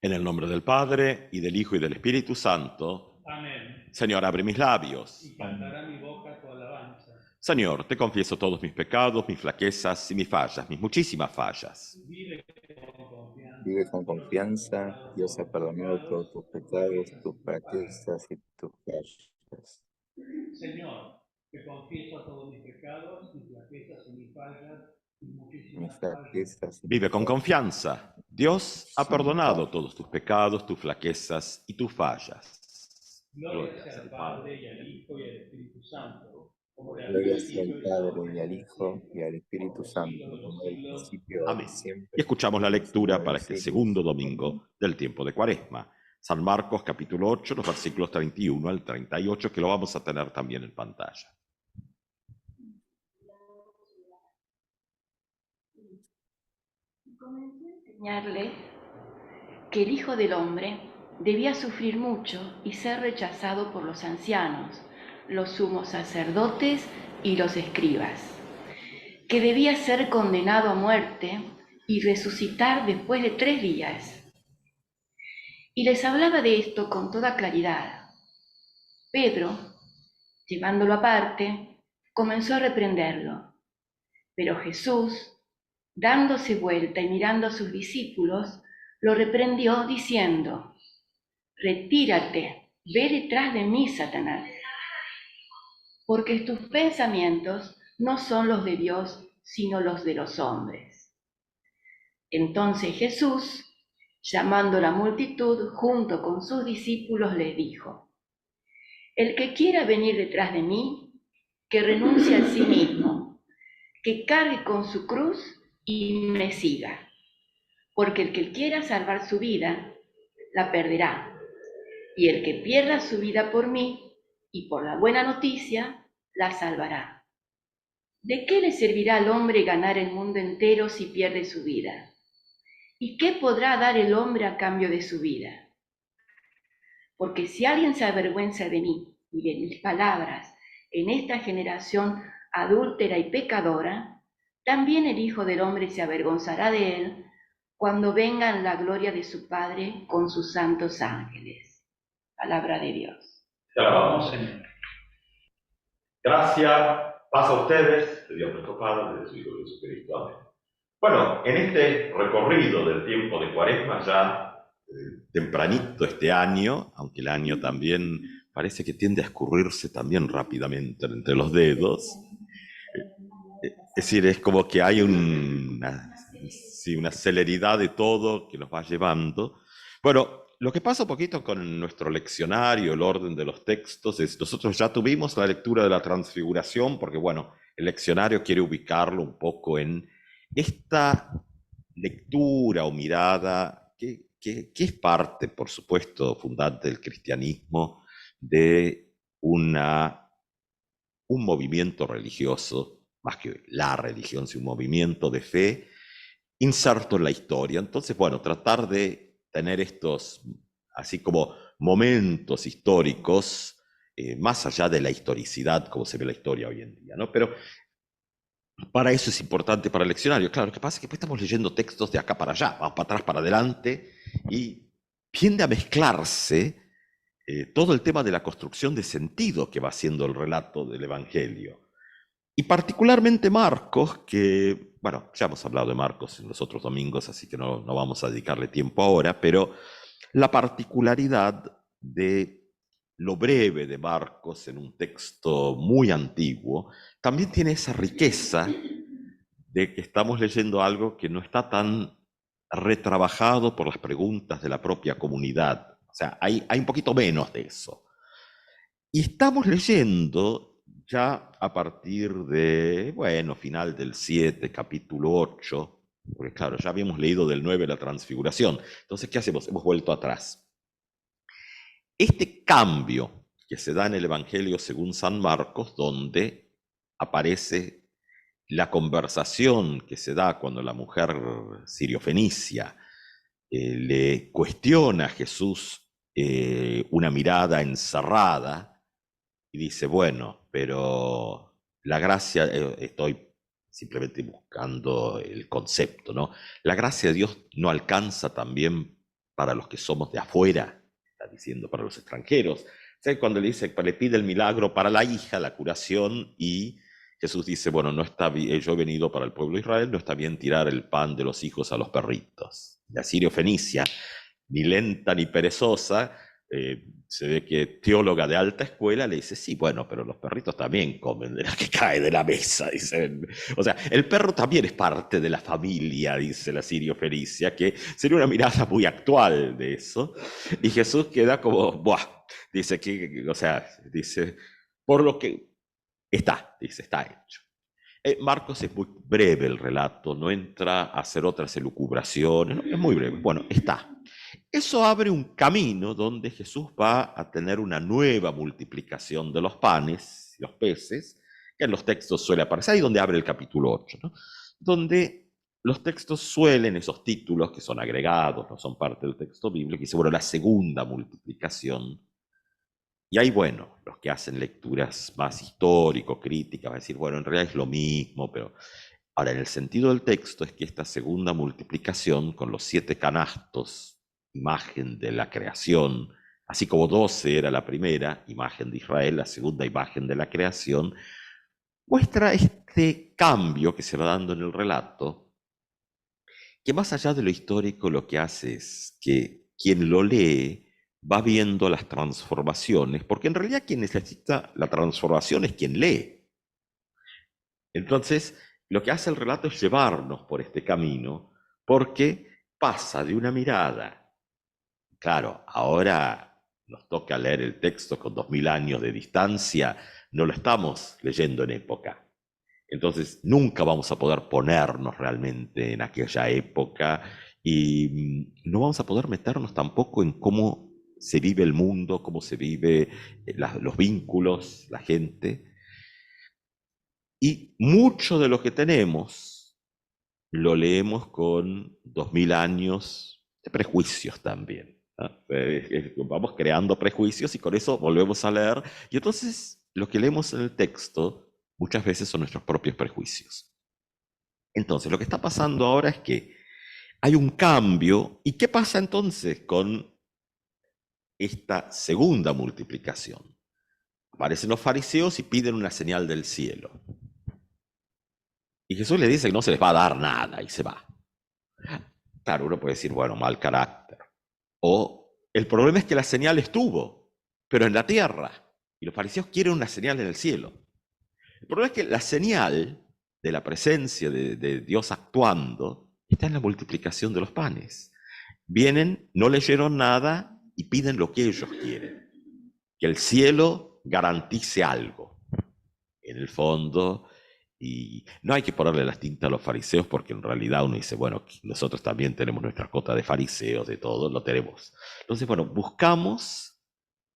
En el nombre del Padre, y del Hijo, y del Espíritu Santo. Amén. Señor, abre mis labios. Y cantará mi boca tu alabanza. Señor, te confieso todos mis pecados, mis flaquezas y mis fallas, mis muchísimas fallas. Vive con confianza, Dios ha perdonado todos tus pecados, tus fraquezas y tus fallas. Señor, te confieso todos mis pecados, mis flaquezas y mis fallas, mis Mis muchísimas fallas. fraquezas y Vive mis con fallas. confianza. Dios ha Sin perdonado falta. todos tus pecados, tus flaquezas y tus fallas. Gloria sea al Padre, y al Hijo, y al Espíritu Santo, como era al Gloria sea al principio, y Padre, ahora, y al Hijo, y al Espíritu por los Santo, siglos de los como era al siglos. principio, ahora y Amén. siempre, Y escuchamos la por los lectura siglos de para los este siglos. segundo domingo del tiempo de Cuaresma. San Marcos capítulo 8, los versículos 31 al 38, que lo vamos a tener también en pantalla. Comenzó a enseñarles que el Hijo del Hombre debía sufrir mucho y ser rechazado por los ancianos, los sumos sacerdotes y los escribas, que debía ser condenado a muerte y resucitar después de 3 días. Y les hablaba de esto con toda claridad. Pedro, llevándolo aparte, comenzó a reprenderlo. Pero Jesús, dándose vuelta y mirando a sus discípulos, lo reprendió diciendo: «Retírate, ve detrás de mí, Satanás, porque tus pensamientos no son los de Dios, sino los de los hombres». Entonces Jesús, llamando a la multitud junto con sus discípulos, les dijo: «El que quiera venir detrás de mí, que renuncie a sí mismo, que cargue con su cruz y me siga. Porque el que quiera salvar su vida, la perderá. Y el que pierda su vida por mí y por la buena noticia, la salvará. ¿De qué le servirá al hombre ganar el mundo entero si pierde su vida? ¿Y qué podrá dar el hombre a cambio de su vida? Porque si alguien se avergüenza de mí y de mis palabras en esta generación adúltera y pecadora, también el Hijo del Hombre se avergonzará de él cuando venga en la gloria de su Padre con sus santos ángeles». Palabra de Dios. Te alabamos, Señor. Gracias, paz a ustedes, de Dios nuestro Padre, de su Hijo Jesucristo. Amén. Bueno, en este recorrido del tiempo de Cuaresma, ya tempranito este año, aunque el año también parece que tiende a escurrirse también rápidamente entre los dedos, es decir, es como que hay una celeridad de todo que nos va llevando. Bueno, lo que pasa un poquito con nuestro leccionario, el orden de los textos, es nosotros ya tuvimos la lectura de la Transfiguración, porque bueno, el leccionario quiere ubicarlo un poco en esta lectura o mirada que es parte, por supuesto, fundante del cristianismo, de un movimiento religioso, más que la religión, sino un movimiento de fe inserto en la historia. Entonces, bueno, tratar de tener estos, así como momentos históricos, más allá de la historicidad, como se ve la historia hoy en día, ¿no? Pero para eso es importante para el leccionario. Claro, lo que pasa es que después estamos leyendo textos de acá para allá, vamos para atrás, para adelante, y tiende a mezclarse todo el tema de la construcción de sentido que va haciendo el relato del Evangelio. Y particularmente Marcos, que, bueno, ya hemos hablado de Marcos en los otros domingos, así que no vamos a dedicarle tiempo ahora, pero la particularidad de lo breve de Marcos en un texto muy antiguo, también tiene esa riqueza de que estamos leyendo algo que no está tan retrabajado por las preguntas de la propia comunidad. O sea, hay un poquito menos de eso. Y estamos leyendo ya a partir de, bueno, final del 7, capítulo 8, porque claro, ya habíamos leído del 9 la Transfiguración. Entonces, ¿qué hacemos? Hemos vuelto atrás. Este cambio que se da en el Evangelio según San Marcos, donde aparece la conversación que se da cuando la mujer siriofenicia le cuestiona a Jesús una mirada encerrada, y dice, bueno, pero la gracia, estoy simplemente buscando el concepto, ¿no? La gracia de Dios no alcanza también para los que somos de afuera, está diciendo para los extranjeros. O sea, cuando le dice, le pide el milagro para la hija, la curación, y Jesús dice, bueno, no está bien, yo he venido para el pueblo de Israel, no está bien tirar el pan de los hijos a los perritos. La Sirio-Fenicia, ni lenta ni perezosa, se ve que teóloga de alta escuela le dice, sí, bueno, pero los perritos también comen de la que cae de la mesa, dicen. O sea, el perro también es parte de la familia, dice la Sirio-Fenicia, que sería una mirada muy actual de eso. Y Jesús queda como, buah, dice que, o sea, dice, por lo que está, dice, está hecho. Marcos es muy breve el relato, no entra a hacer otras elucubraciones, ¿no? Es muy breve. Bueno, está. Eso abre un camino donde Jesús va a tener una nueva multiplicación de los panes y los peces, que en los textos suele aparecer, y donde abre el capítulo 8, ¿no? Donde los textos suelen, esos títulos que son agregados, no son parte del texto bíblico, y dice, bueno, la segunda multiplicación. Y ahí, bueno, los que hacen lecturas más histórico-críticas van a decir, bueno, en realidad es lo mismo, pero ahora, en el sentido del texto es que esta segunda multiplicación con los 7 canastos, imagen de la creación, así como 12 era la primera, imagen de Israel, la segunda imagen de la creación, muestra este cambio que se va dando en el relato, que más allá de lo histórico lo que hace es que quien lo lee va viendo las transformaciones, porque en realidad quien necesita la transformación es quien lee. Entonces, lo que hace el relato es llevarnos por este camino, porque pasa de una mirada. Claro, ahora nos toca leer el texto con 2000 años de distancia, no lo estamos leyendo en época. Entonces, nunca vamos a poder ponernos realmente en aquella época y no vamos a poder meternos tampoco en cómo se vive el mundo, cómo se vive los vínculos, la gente. Y mucho de lo que tenemos lo leemos con 2000 años de prejuicios también, ¿no? Vamos creando prejuicios y con eso volvemos a leer. Y entonces lo que leemos en el texto muchas veces son nuestros propios prejuicios. Entonces lo que está pasando ahora es que hay un cambio. ¿Y qué pasa entonces con esta segunda multiplicación? Aparecen los fariseos y piden una señal del cielo. Y Jesús les dice que no se les va a dar nada y se va. Claro, uno puede decir, bueno, mal carácter. O el problema es que la señal estuvo, pero en la tierra. Y los fariseos quieren una señal en el cielo. El problema es que la señal de la presencia de Dios actuando está en la multiplicación de los panes. Vienen, no leyeron nada y piden lo que ellos quieren. Que el cielo garantice algo. En el fondo, y no hay que ponerle las tintas a los fariseos porque en realidad uno dice, bueno, nosotros también tenemos nuestra cota de fariseos, de todo, lo tenemos. Entonces, bueno, buscamos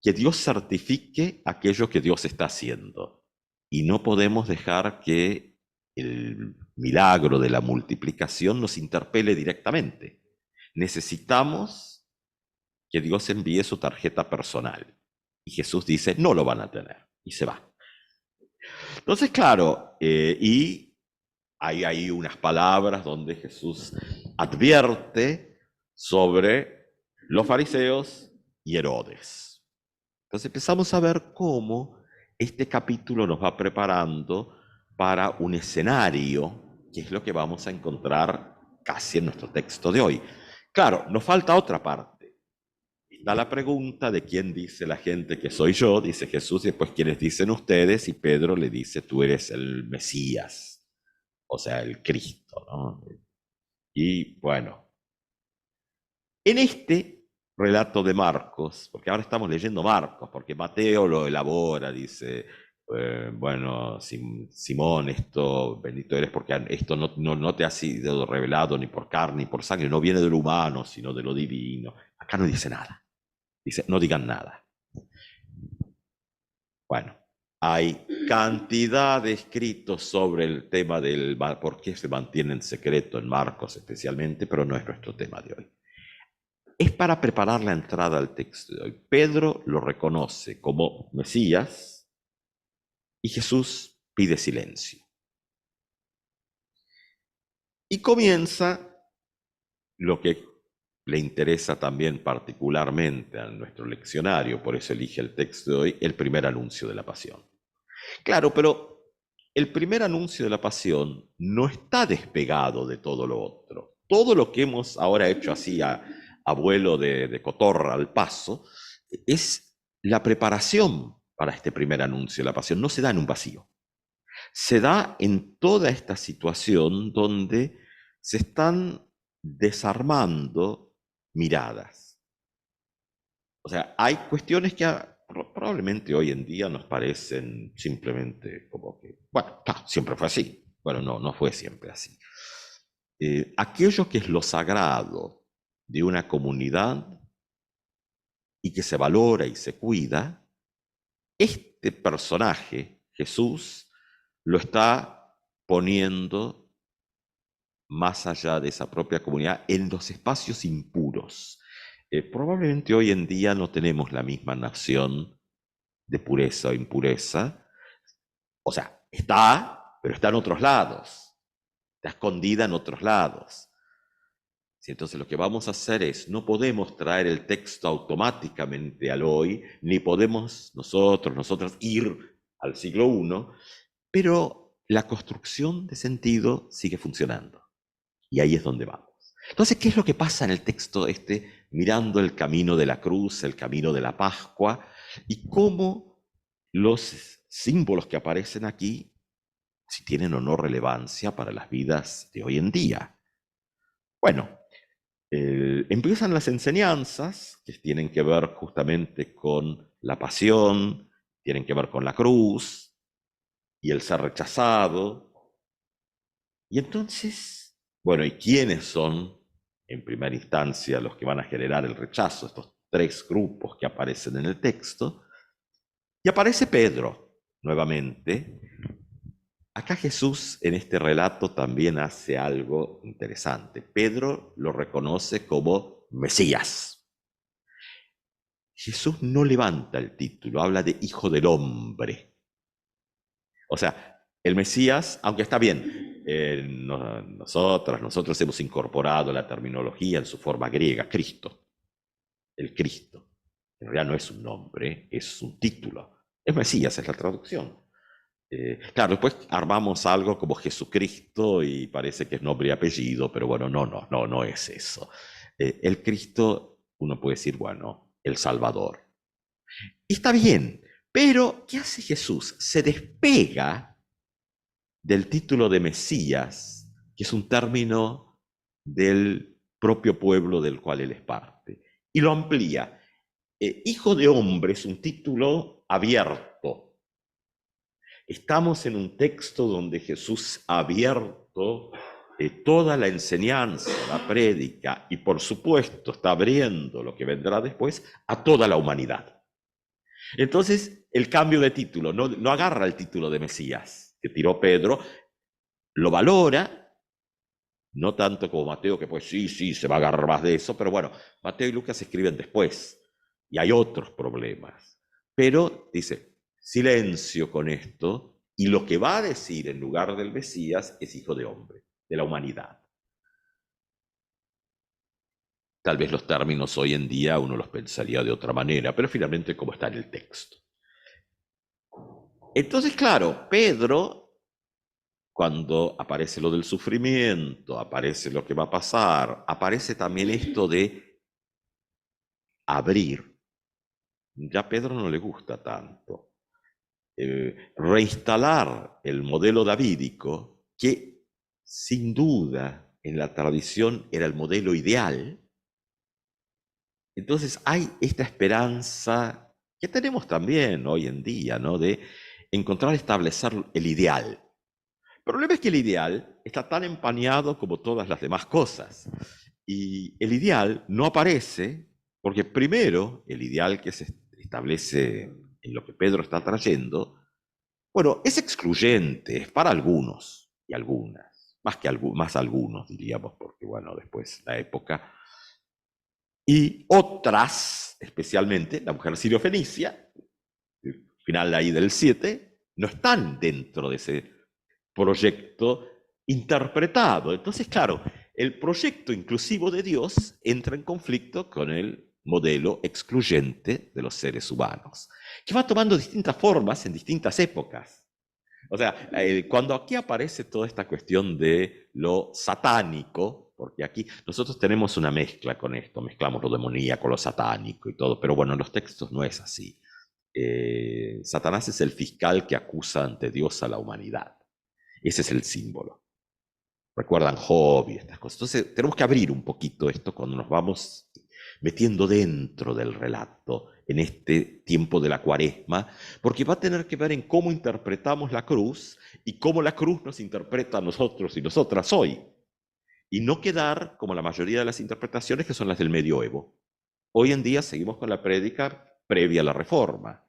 que Dios certifique aquello que Dios está haciendo. Y no podemos dejar que el milagro de la multiplicación nos interpele directamente. Necesitamos que Dios envíe su tarjeta personal. Y Jesús dice, no lo van a tener. Y se va. Entonces, claro, y hay ahí unas palabras donde Jesús advierte sobre los fariseos y Herodes. Entonces empezamos a ver cómo este capítulo nos va preparando para un escenario, que es lo que vamos a encontrar casi en nuestro texto de hoy. Claro, nos falta otra parte. Está la pregunta de quién dice la gente que soy yo, dice Jesús, y después quiénes dicen ustedes, y Pedro le dice, tú eres el Mesías, o sea, el Cristo, ¿no? Y bueno, en este relato de Marcos, porque ahora estamos leyendo Marcos, porque Mateo lo elabora, dice, bueno, Simón, esto, bendito eres porque esto no te ha sido revelado ni por carne ni por sangre, no viene de lo humano, sino de lo divino. Acá no dice nada. Dice, no digan nada. Bueno, hay cantidad de escritos sobre el tema del por qué se mantiene en secreto en Marcos especialmente, pero no es nuestro tema de hoy. Es para preparar la entrada al texto de hoy. Pedro lo reconoce como Mesías y Jesús pide silencio. Y comienza lo que le interesa también particularmente a nuestro leccionario, por eso elige el texto de hoy, el primer anuncio de la pasión. Claro, pero el primer anuncio de la pasión no está despegado de todo lo otro. Todo lo que hemos ahora hecho así a vuelo de cotorra al paso es la preparación para este primer anuncio de la pasión. No se da en un vacío. Se da en toda esta situación donde se están desarmando miradas. O sea, hay cuestiones que probablemente hoy en día nos parecen simplemente como que, bueno, siempre fue así. Bueno, no fue siempre así. Aquello que es lo sagrado de una comunidad y que se valora y se cuida, este personaje, Jesús, lo está poniendo más allá de esa propia comunidad en los espacios impuros. Probablemente hoy en día no tenemos la misma noción de pureza o impureza. O sea, pero está en otros lados. Está escondida en otros lados. Entonces lo que vamos a hacer es, no podemos traer el texto automáticamente al hoy, ni podemos nosotras ir al siglo I, pero la construcción de sentido sigue funcionando. Y ahí es donde vamos. Entonces, ¿qué es lo que pasa en el texto mirando el camino de la cruz, el camino de la Pascua, y cómo los símbolos que aparecen aquí, si tienen o no relevancia para las vidas de hoy en día? Bueno, empiezan las enseñanzas que tienen que ver justamente con la pasión, tienen que ver con la cruz y el ser rechazado. Y entonces, bueno, ¿y quiénes son en primera instancia los que van a generar el rechazo? Estos tres grupos que aparecen en el texto. Y aparece Pedro nuevamente. Acá Jesús en este relato también hace algo interesante. Pedro lo reconoce como Mesías. Jesús no levanta el título, habla de Hijo del Hombre. O sea, el Mesías, aunque está bien, nosotros hemos incorporado la terminología en su forma griega, Cristo. El Cristo. En realidad no es un nombre, es un título. Es Mesías, es la traducción. Claro, después armamos algo como Jesucristo y parece que es nombre y apellido, pero bueno, no es eso. El Cristo, uno puede decir, bueno, el Salvador. Y está bien, pero ¿qué hace Jesús? Se despega del título de Mesías, que es un término del propio pueblo del cual él es parte, y lo amplía. Hijo de hombre es un título abierto. Estamos en un texto donde Jesús ha abierto toda la enseñanza, la prédica, y por supuesto está abriendo lo que vendrá después a toda la humanidad. Entonces, el cambio de título, no agarra el título de Mesías que tiró Pedro, lo valora, no tanto como Mateo, que pues sí, se va a agarrar más de eso, pero bueno, Mateo y Lucas escriben después, y hay otros problemas. Pero dice, silencio con esto, y lo que va a decir en lugar del Mesías es Hijo de Hombre, de la humanidad. Tal vez los términos hoy en día uno los pensaría de otra manera, pero finalmente como está en el texto. Entonces, claro, Pedro, cuando aparece lo del sufrimiento, aparece lo que va a pasar, aparece también esto de abrir. Ya a Pedro no le gusta tanto. Reinstalar el modelo davídico, que sin duda en la tradición era el modelo ideal. Entonces hay esta esperanza que tenemos también hoy en día, ¿no? De encontrar, establecer el ideal. El problema es que el ideal está tan empañado como todas las demás cosas. Y el ideal no aparece porque primero el ideal que se establece en lo que Pedro está trayendo, bueno, es excluyente, es para algunos y algunas, más algunos diríamos, porque bueno, después la época. Y otras, especialmente la mujer sirio-fenicia, final ahí del 7, no están dentro de ese proyecto interpretado. Entonces, claro, el proyecto inclusivo de Dios entra en conflicto con el modelo excluyente de los seres humanos, que va tomando distintas formas en distintas épocas. O sea, cuando aquí aparece toda esta cuestión de lo satánico, porque aquí nosotros tenemos una mezcla con esto, mezclamos lo demoníaco, lo satánico y todo, pero bueno, en los textos no es así. Satanás es el fiscal que acusa ante Dios a la humanidad. Ese es el símbolo. Recuerdan Job y estas cosas. Entonces tenemos que abrir un poquito esto cuando nos vamos metiendo dentro del relato en este tiempo de la Cuaresma, porque va a tener que ver en cómo interpretamos la cruz y cómo la cruz nos interpreta a nosotros y nosotras hoy. Y no quedar como la mayoría de las interpretaciones que son las del medioevo. Hoy en día seguimos con la prédica previa a la Reforma.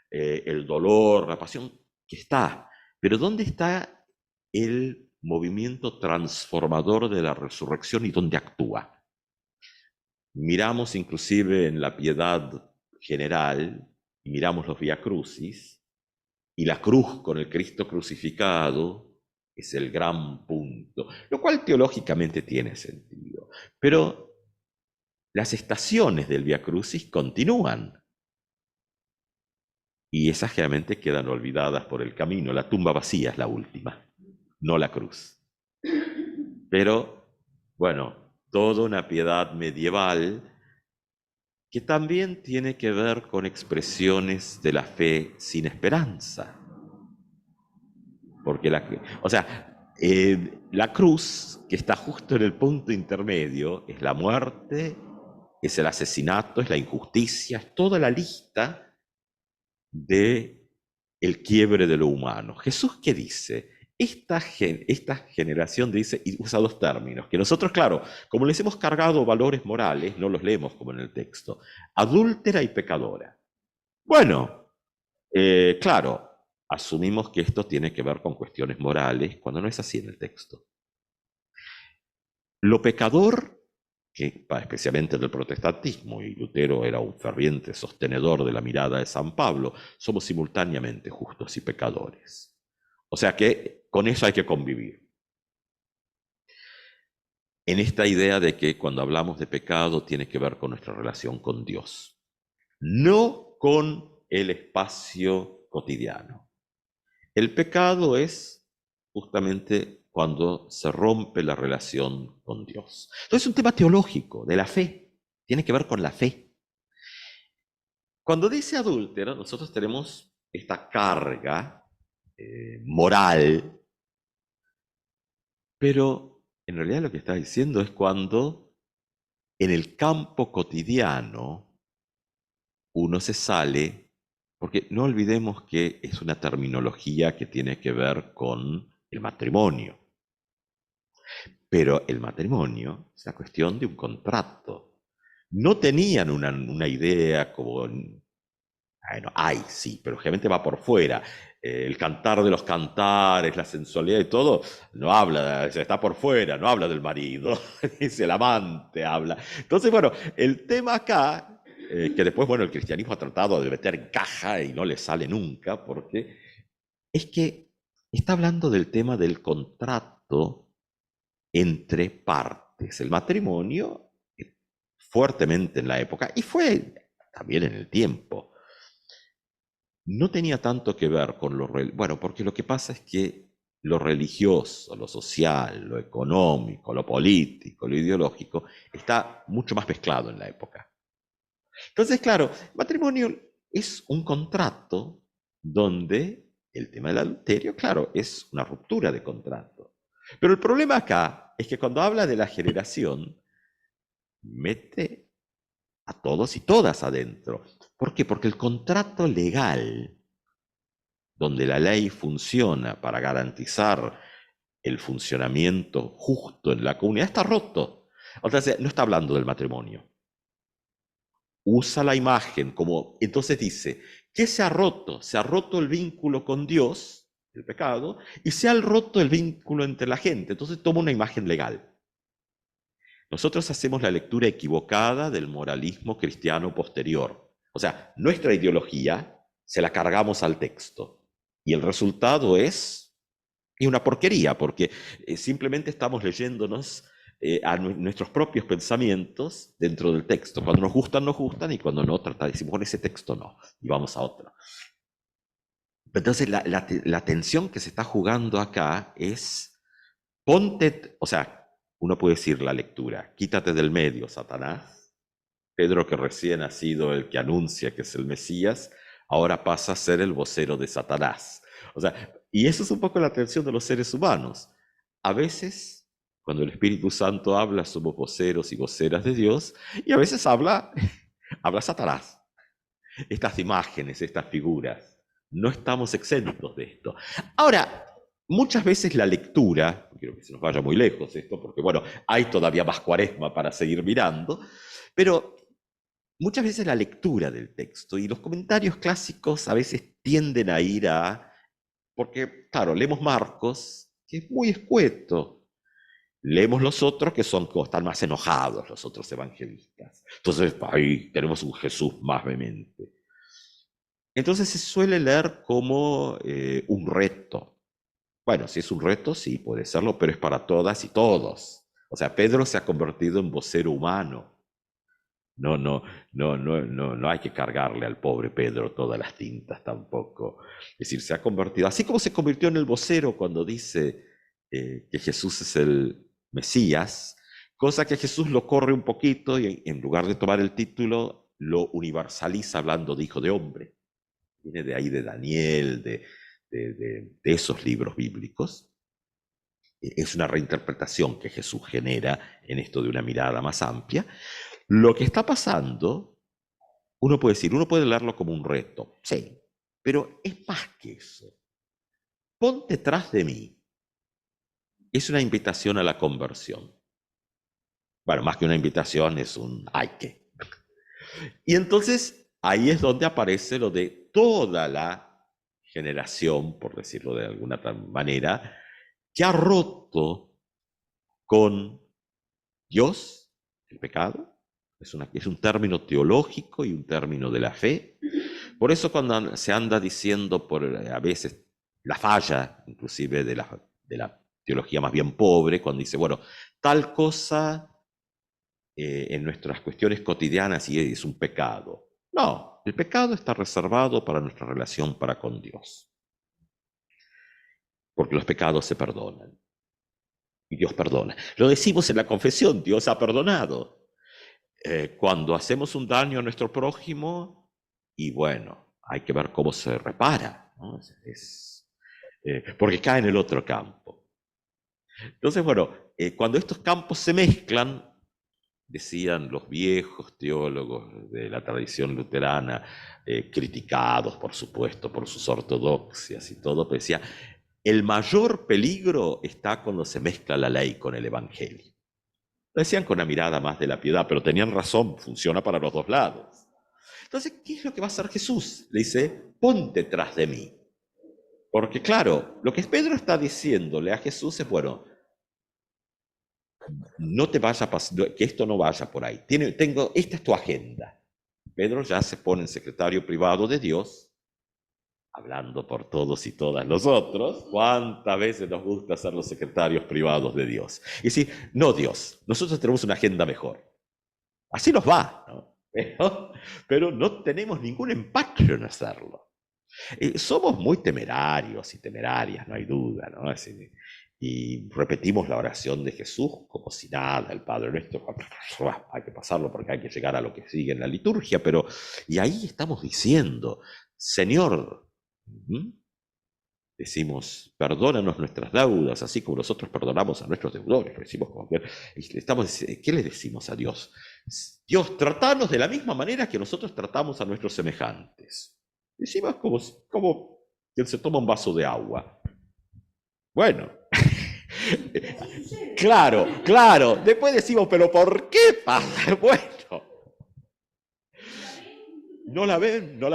El dolor, la pasión, que está. Pero ¿dónde está el movimiento transformador de la resurrección y dónde actúa? Miramos inclusive en la piedad general, y miramos los Vía Crucis, y la cruz con el Cristo crucificado es el gran punto, lo cual teológicamente tiene sentido. Pero las estaciones del Vía Crucis continúan. Y esas generalmente quedan olvidadas por el camino. La tumba vacía es la última, no la cruz. Pero, bueno, toda una piedad medieval que también tiene que ver con expresiones de la fe sin esperanza. Porque la cruz, que está justo en el punto intermedio, es la muerte, es el asesinato, es la injusticia, es toda la lista de el quiebre de lo humano. Jesús, ¿qué dice? Esta generación dice, y usa dos términos, que nosotros, claro, como les hemos cargado valores morales, no los leemos como en el texto, adúltera y pecadora. Bueno, claro, asumimos que esto tiene que ver con cuestiones morales, cuando no es así en el texto. Lo pecador, que especialmente del protestantismo, y Lutero era un ferviente sostenedor de la mirada de San Pablo, somos simultáneamente justos y pecadores. O sea que con eso hay que convivir. En esta idea de que cuando hablamos de pecado tiene que ver con nuestra relación con Dios, no con el espacio cotidiano. El pecado es justamente cuando se rompe la relación con Dios. Entonces es un tema teológico, de la fe, tiene que ver con la fe. Cuando dice adúltero, nosotros tenemos esta carga moral, pero en realidad lo que está diciendo es cuando en el campo cotidiano uno se sale, porque no olvidemos que es una terminología que tiene que ver con el matrimonio. Pero el matrimonio es la cuestión de un contrato. No tenían una idea como, bueno, sí, pero generalmente va por fuera. El cantar de los cantares, la sensualidad y todo, no habla, está por fuera, no habla del marido, es el amante, habla. Entonces, bueno, el tema acá, que después, bueno, el cristianismo ha tratado de meter en caja y no le sale nunca, porque es que está hablando del tema del contrato entre partes. El matrimonio, fuertemente en la época, y fue también en el tiempo, no tenía tanto que ver con bueno, porque lo que pasa es que lo religioso, lo social, lo económico, lo político, lo ideológico, está mucho más mezclado en la época. Entonces, claro, matrimonio es un contrato donde el tema del adulterio, claro, es una ruptura de contrato. Pero el problema acá es que cuando habla de la generación, mete a todos y todas adentro. ¿Por qué? Porque el contrato legal, donde la ley funciona para garantizar el funcionamiento justo en la comunidad, está roto. O sea, no está hablando del matrimonio. Usa la imagen como, entonces dice, ¿qué se ha roto? Se ha roto el vínculo con Dios, el pecado, y se ha roto el vínculo entre la gente. Entonces toma una imagen legal. Nosotros hacemos la lectura equivocada del moralismo cristiano posterior. O sea, nuestra ideología se la cargamos al texto. Y el resultado es una porquería, porque simplemente estamos leyéndonos nuestros propios pensamientos dentro del texto. Cuando nos gustan, y cuando no, decimos, bueno, ese texto no, y vamos a otro. Entonces, la tensión que se está jugando acá es, ponte, o sea, uno puede decir la lectura, quítate del medio, Satanás. Pedro, que recién ha sido el que anuncia que es el Mesías, ahora pasa a ser el vocero de Satanás. O sea, y eso es un poco la tensión de los seres humanos. A veces, cuando el Espíritu Santo habla, somos voceros y voceras de Dios, y a veces habla Satanás. Estas imágenes, estas figuras. No estamos exentos de esto. Ahora, muchas veces la lectura, no quiero que se nos vaya muy lejos esto, porque bueno, hay todavía más Cuaresma para seguir mirando, pero muchas veces la lectura del texto y los comentarios clásicos a veces tienden a ir porque claro, leemos Marcos, que es muy escueto. Leemos los otros que están más enojados, los otros evangelistas. Entonces, ahí tenemos un Jesús más vehemente. Entonces se suele leer como un reto. Bueno, si es un reto, sí, puede serlo, pero es para todas y todos. O sea, Pedro se ha convertido en vocero humano. No hay que cargarle al pobre Pedro todas las tintas tampoco. Es decir, se ha convertido, así como se convirtió en el vocero cuando dice que Jesús es el Mesías, cosa que Jesús lo corre un poquito y en lugar de tomar el título, lo universaliza hablando de hijo de hombre. Viene de ahí de Daniel, de esos libros bíblicos. Es una reinterpretación que Jesús genera en esto de una mirada más amplia. Lo que está pasando, uno puede leerlo como un reto, sí, pero es más que eso. Ponte tras de mí. Es una invitación a la conversión. Bueno, más que una invitación, es un hay que. Y entonces, ahí es donde aparece lo de toda la generación, por decirlo de alguna manera, que ha roto con Dios, el pecado. Es un término teológico y un término de la fe. Por eso cuando se anda diciendo a veces la falla, inclusive de la teología más bien pobre, cuando dice, bueno, tal cosa en nuestras cuestiones cotidianas y es un pecado. No, el pecado está reservado para nuestra relación para con Dios. Porque los pecados se perdonan. Y Dios perdona. Lo decimos en la confesión, Dios ha perdonado. Cuando hacemos un daño a nuestro prójimo, y bueno, hay que ver cómo se repara, ¿no? Porque cae en el otro campo. Entonces, bueno, cuando estos campos se mezclan, decían los viejos teólogos de la tradición luterana, criticados, por supuesto, por sus ortodoxias y todo, pero decía, el mayor peligro está cuando se mezcla la ley con el evangelio. Lo decían con una mirada más de la piedad, pero tenían razón, funciona para los dos lados. Entonces, ¿qué es lo que va a hacer Jesús? Le dice, ponte tras de mí. Porque claro, lo que Pedro está diciéndole a Jesús es, bueno, no te vaya que esto no vaya por ahí. Esta es tu agenda. Pedro ya se pone en secretario privado de Dios, hablando por todos y todas los otros. ¿Cuántas veces nos gusta ser los secretarios privados de Dios? Y decir, no Dios, nosotros tenemos una agenda mejor. Así nos va, ¿no? Pero no tenemos ningún empacho en hacerlo. Somos muy temerarios y temerarias, no hay duda, ¿no? Y repetimos la oración de Jesús como si nada, el Padre Nuestro, hay que pasarlo porque hay que llegar a lo que sigue en la liturgia, y ahí estamos diciendo, Señor, decimos, perdónanos nuestras deudas, así como nosotros perdonamos a nuestros deudores, decimos ¿qué le decimos a Dios? Dios, tratanos de la misma manera que nosotros tratamos a nuestros semejantes. Decimos como quien se toma un vaso de agua. Bueno, claro, después decimos, pero ¿por qué pasa? Bueno, no la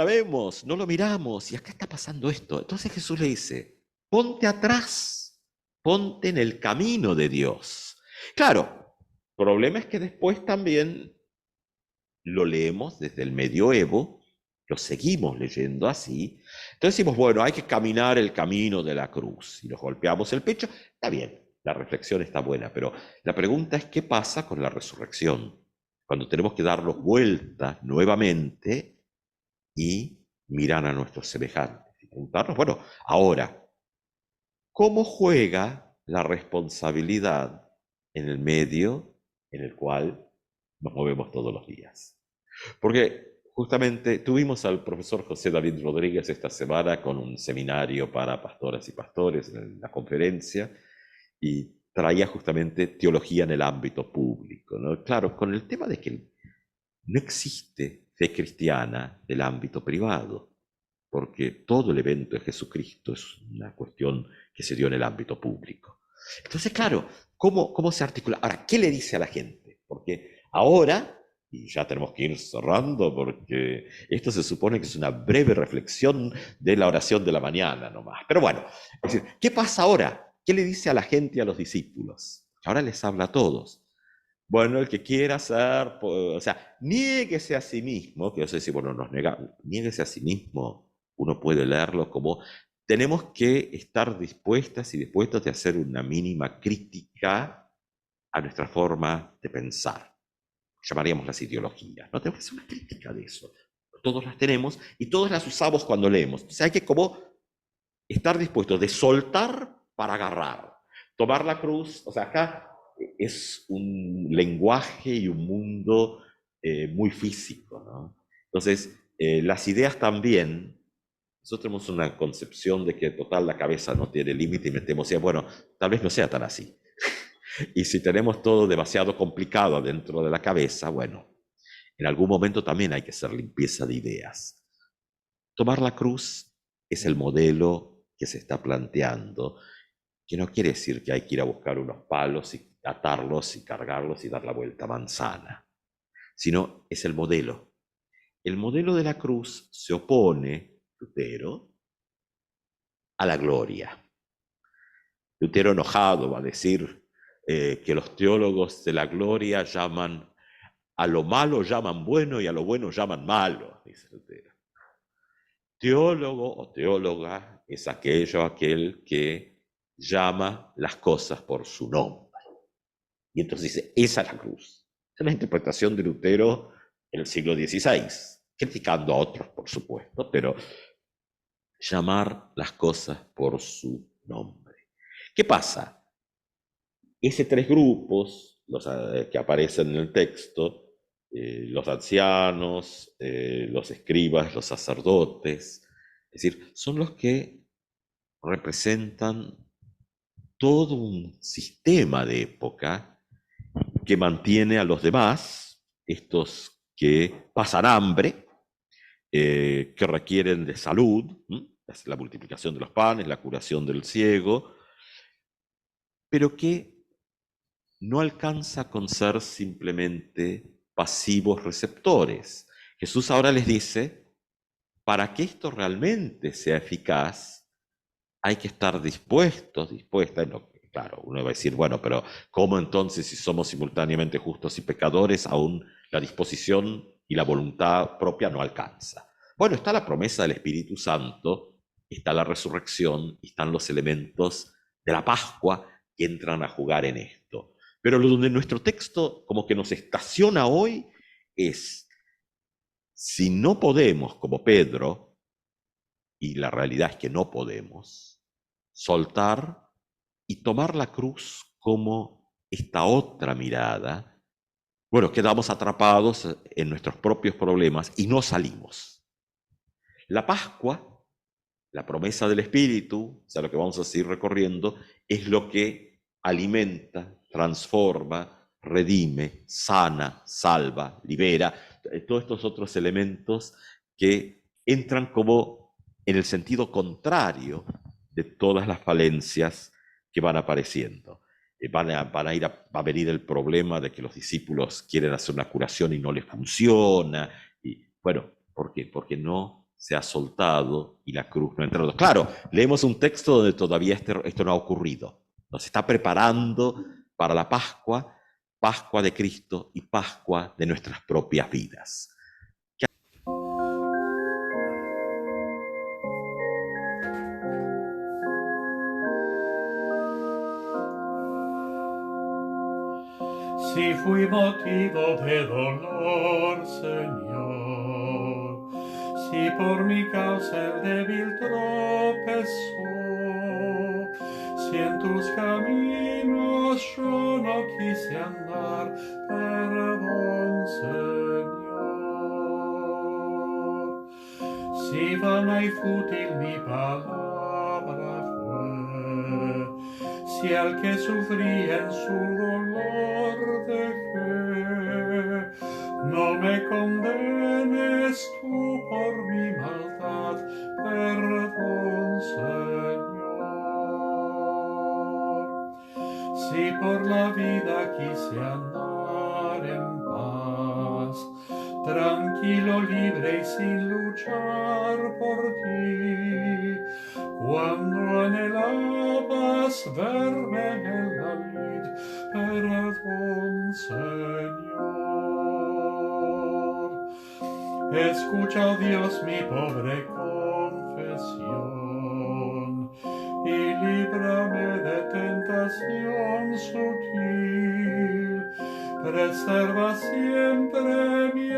vemos, no lo miramos, y acá está pasando esto. Entonces Jesús le dice, ponte atrás, ponte en el camino de Dios. Claro, el problema es que después también lo leemos desde el medioevo, lo seguimos leyendo así. Entonces decimos, bueno, hay que caminar el camino de la cruz. Y nos golpeamos el pecho, está bien, la reflexión está buena, pero la pregunta es ¿qué pasa con la resurrección? Cuando tenemos que darnos vuelta nuevamente y mirar a nuestros semejantes. Y preguntarnos, bueno, ahora, ¿cómo juega la responsabilidad en el medio en el cual nos movemos todos los días? Porque justamente tuvimos al profesor José David Rodríguez esta semana con un seminario para pastoras y pastores en la conferencia y traía justamente teología en el ámbito público, ¿no? Claro, con el tema de que no existe fe cristiana del ámbito privado, porque todo el evento de Jesucristo es una cuestión que se dio en el ámbito público. Entonces, claro, ¿cómo se articula? Ahora, ¿qué le dice a la gente? Porque ahora, y ya tenemos que ir cerrando, porque esto se supone que es una breve reflexión de la oración de la mañana nomás. Pero bueno, es decir, ¿qué pasa ahora? ¿Qué le dice a la gente y a los discípulos? Ahora les habla a todos. Bueno, el que quiera ser, o sea, niéguese a sí mismo, que yo sé si, bueno, nos negamos, niéguese a sí mismo, uno puede leerlo como, tenemos que estar dispuestas y dispuestos de hacer una mínima crítica a nuestra forma de pensar. Llamaríamos las ideologías, ¿no? Tenemos que hacer una crítica de eso. Todos las tenemos y todos las usamos cuando leemos. O sea, hay que como estar dispuestos de soltar para agarrar. Tomar la cruz, o sea, acá es un lenguaje y un mundo muy físico, ¿no? Entonces, las ideas también, nosotros tenemos una concepción de que total la cabeza no tiene límite y metemos ideas, bueno, tal vez no sea tan así. Y si tenemos todo demasiado complicado dentro de la cabeza, bueno, en algún momento también hay que hacer limpieza de ideas. Tomar la cruz es el modelo que se está planteando, que no quiere decir que hay que ir a buscar unos palos y atarlos y cargarlos y dar la vuelta manzana, sino es el modelo. El modelo de la cruz se opone, Lutero, a la gloria. Lutero enojado va a decir que los teólogos de la gloria llaman a lo malo llaman bueno y a lo bueno llaman malo, dice Lutero. Teólogo o teóloga es aquel que llama las cosas por su nombre. Y entonces dice, esa es la cruz. Esa es la interpretación de Lutero en el siglo XVI, criticando a otros, por supuesto, pero llamar las cosas por su nombre. ¿Qué pasa? Ese tres grupos, los que aparecen en el texto, los ancianos, los escribas, los sacerdotes, es decir, son los que representan todo un sistema de época que mantiene a los demás, estos que pasan hambre, que requieren de salud, la multiplicación de los panes, la curación del ciego, pero que no alcanza con ser simplemente pasivos receptores. Jesús ahora les dice, para que esto realmente sea eficaz, hay que estar dispuesta, no, claro, uno va a decir, bueno, pero ¿cómo entonces si somos simultáneamente justos y pecadores, aún la disposición y la voluntad propia no alcanza? Bueno, está la promesa del Espíritu Santo, está la resurrección, están los elementos de la Pascua que entran a jugar en esto. Pero lo donde nuestro texto como que nos estaciona hoy es, si no podemos, como Pedro, y la realidad es que no podemos, soltar y tomar la cruz como esta otra mirada, bueno, quedamos atrapados en nuestros propios problemas y no salimos. La Pascua, la promesa del Espíritu, o sea, lo que vamos a seguir recorriendo, es lo que alimenta, transforma, redime, sana, salva, libera, todos estos otros elementos que entran como en el sentido contrario de todas las falencias que van apareciendo. Va a venir el problema de que los discípulos quieren hacer una curación y no les funciona. Y bueno, ¿por qué? Porque no se ha soltado y la cruz no ha entrado. Claro, leemos un texto donde todavía esto no ha ocurrido. Nos está preparando para la Pascua, Pascua de Cristo y Pascua de nuestras propias vidas. Si fui motivo de dolor, Señor, si por mi causa el débil tropezó, si en tus caminos yo no quise andar, perdón, Señor. Si vana y fútil mi palabra fue, si al que sufría en su dolor dejé, no me condenes tú por mi maldad, perdón, Señor. Si por la vida quise andar en paz, tranquilo, libre y sin luchar por ti, cuando anhelabas verme en la lid, perdón, Señor. Escucha, oh Dios, mi pobre confesión, y líbrame de tentación sutil. Preserva siempre mi